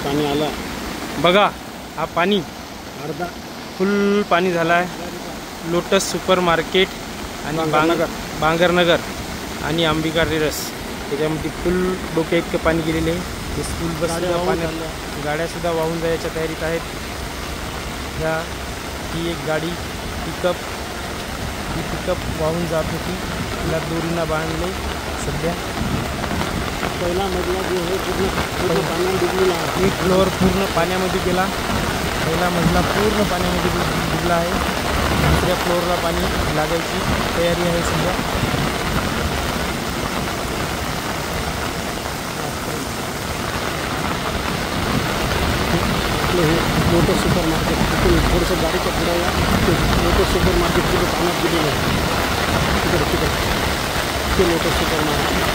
पाणी आलं बघा, हा पाणी अर्धा फुल पाणी झाला आहे. लोटस सुपर मार्केट आणि बांगरनगर आणि अंबिका टेरस त्याच्यामध्ये फुल डोक्या इतकं पाणी गेलेले आहे. ते स्कूल बस पाण्यात, गाड्यासुद्धा वाहून जायच्या तयारीत आहेत. ही एक गाडी पिकअप वाहून जात होती, तिला दोरीनं बांधले. सध्या पहिला मजला जो आहे पूर्ण पाण्यात डुबलेला आहे. एक फ्लोअर पूर्ण पाण्यामध्ये गेला. पहिला मजला पूर्ण पाण्यामध्ये डुबला आहे. दुसऱ्या फ्लोअरला पाणी लागायची तयारी आहे सध्या. आपलं हे लोटस सुपर मार्केट थोडंसं गाडीच्या पुढे या. लोटस सुपर मार्केट तिथे पाण्यात गेलेलं आहे. तिकडे ते लोटस सुपर मार्केट.